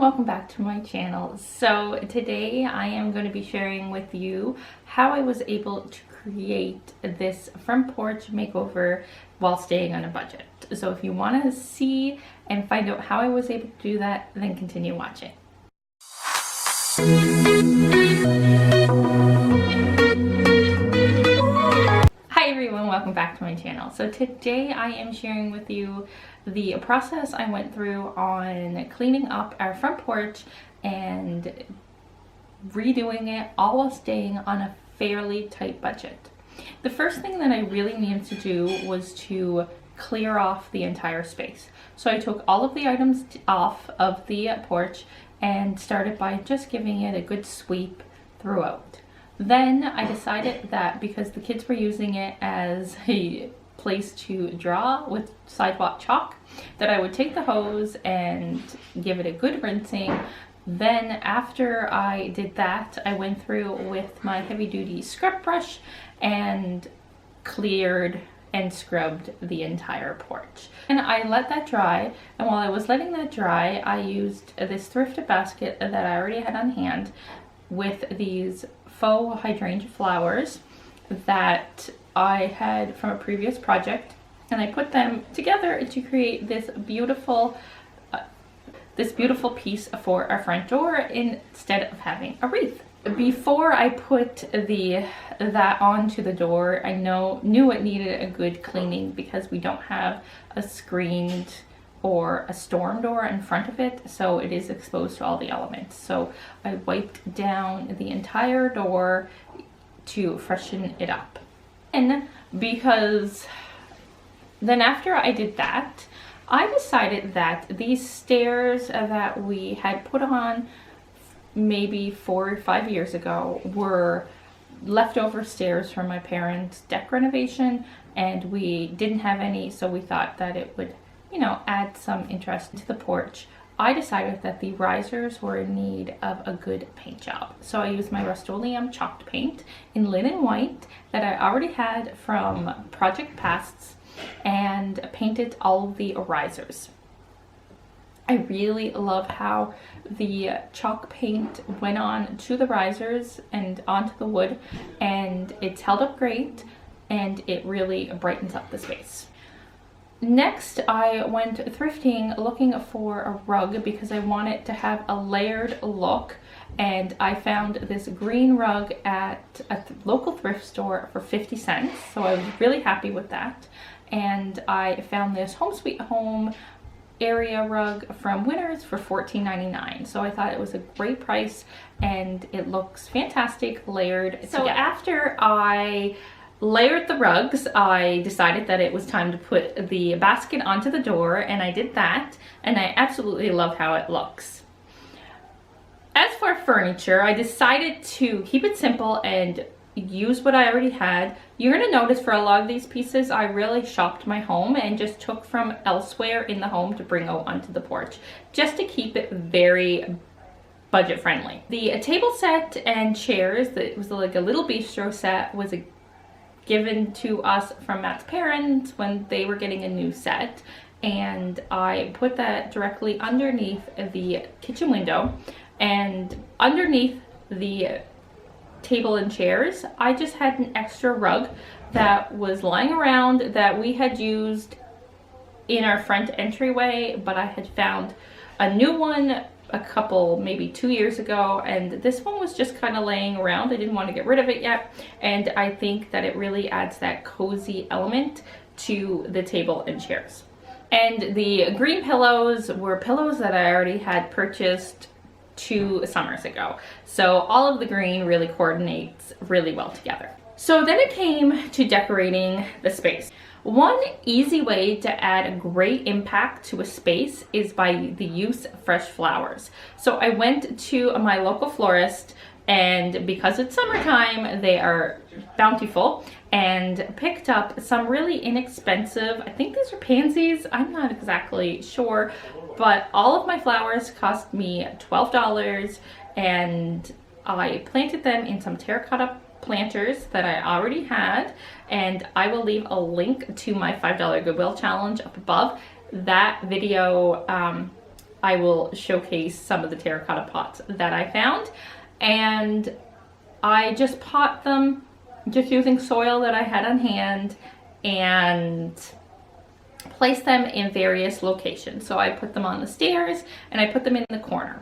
everyone, welcome back to my channel. So today I am going to be sharing with you how I was able to create this front porch makeover while staying on a budget. So if you want to see and find out how I was able to do that, then continue watching. Hi everyone, welcome back to my channel. So today I am sharing with you the process I went through on cleaning up our front porch and redoing it, all while staying on a fairly tight budget. The first thing that I really needed to do was to clear off the entire space. So I took all of the items off of the porch and started by just giving it a good sweep throughout. Then I decided that because the kids were using it as a place to draw with sidewalk chalk, that I would take the hose and give it a good rinsing. Then after I did that, I went through with my heavy duty scrub brush and cleared and scrubbed the entire porch. And I let that dry, and while I was letting that dry, I used this thrifted basket that I already had on hand with these faux hydrangea flowers that I had from a previous project, and I put them together to create this beautiful piece for our front door instead of having a wreath. Before I put that onto the door, I knew it needed a good cleaning because we don't have a screened or a storm door in front of it, so it is exposed to all the elements. So I wiped down the entire door to freshen it up. And because then after I did that, I decided that these stairs that we had put on maybe 4 or 5 years ago were leftover stairs from my parents' deck renovation, and we didn't have any, so we thought that it would, add some interest to the porch. I decided that the risers were in need of a good paint job. So I used my Rust-Oleum chalked paint in linen white that I already had from Project Pasts and painted all of the risers. I really love how the chalk paint went on to the risers and onto the wood, and it's held up great and it really brightens up the space. Next, I went thrifting looking for a rug because I wanted to have a layered look, and I found this green rug at a local thrift store for 50 cents, so I was really happy with that. And I found this Home Sweet Home area rug from Winners for $14.99, so I thought it was a great price and it looks fantastic layered together. After I layered the rugs, I decided that it was time to put the basket onto the door, and I did that, and I absolutely love how it looks. As for furniture, I decided to keep it simple and use what I already had. You're going to notice for a lot of these pieces, I really shopped my home and just took from elsewhere in the home to bring out onto the porch, just to keep it very budget friendly. The table set and chairs, that was like a little bistro set, was given to us from Matt's parents when they were getting a new set, and I put that directly underneath the kitchen window. And underneath the table and chairs, I just had an extra rug that was lying around that we had used in our front entryway, but I had found a new one maybe 2 years ago, and this one was just kind of laying around. I didn't want to get rid of it yet, and I think that it really adds that cozy element to the table and chairs. And the green pillows were pillows that I already had purchased 2 summers ago, so all of the green really coordinates really well together. So then it came to decorating the space. One easy way to add a great impact to a space is by the use of fresh flowers. So I went to my local florist, and because it's summertime, they are bountiful, and picked up some really inexpensive, I think these are pansies, I'm not exactly sure, but all of my flowers cost me $12, and I planted them in some terracotta planters that I already had, and I will leave a link to my $5 Goodwill challenge up above. That video I will showcase some of the terracotta pots that I found. And I just pot them just using soil that I had on hand and place them in various locations. So I put them on the stairs and I put them in the corner.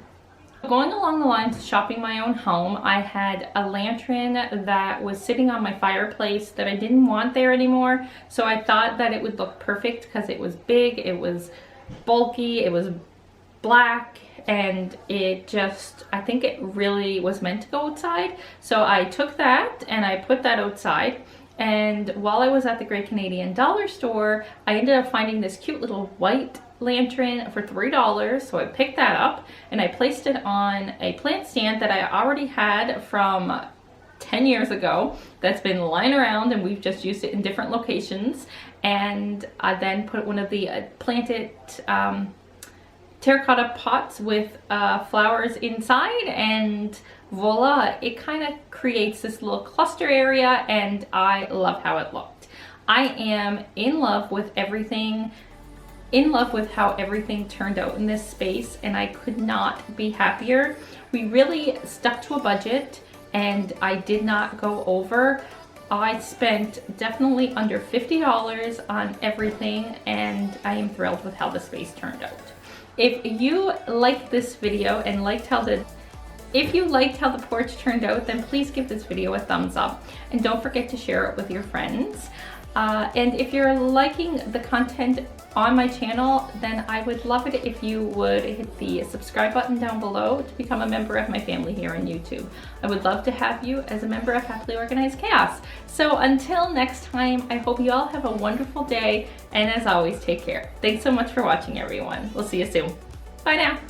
Going along the lines of shopping my own home, I had a lantern that was sitting on my fireplace that I didn't want there anymore. So I thought that it would look perfect because it was big, it was bulky, it was black, and it just, I think it really was meant to go outside. So I took that and I put that outside. And while I was at the Great Canadian Dollar Store, I ended up finding this cute little white lantern for $3. So I picked that up and I placed it on a plant stand that I already had from 10 years ago that's been lying around, and we've just used it in different locations. And I then put one of the planted terracotta pots with flowers inside, and voila, it kind of creates this little cluster area, and I love how it looked. I am in love with everything, in love with how everything turned out in this space, and I could not be happier. We really stuck to a budget and I did not go over. I spent definitely under $50 on everything, and I am thrilled with how the space turned out. If you liked this video and liked how the porch turned out, then please give this video a thumbs up and don't forget to share it with your friends. And if you're liking the content on my channel, then I would love it if you would hit the subscribe button down below to become a member of my family here on YouTube. I would love to have you as a member of Happily Organized Chaos. So until next time, I hope you all have a wonderful day, and as always, take care. Thanks so much for watching, everyone. We'll see you soon. Bye now.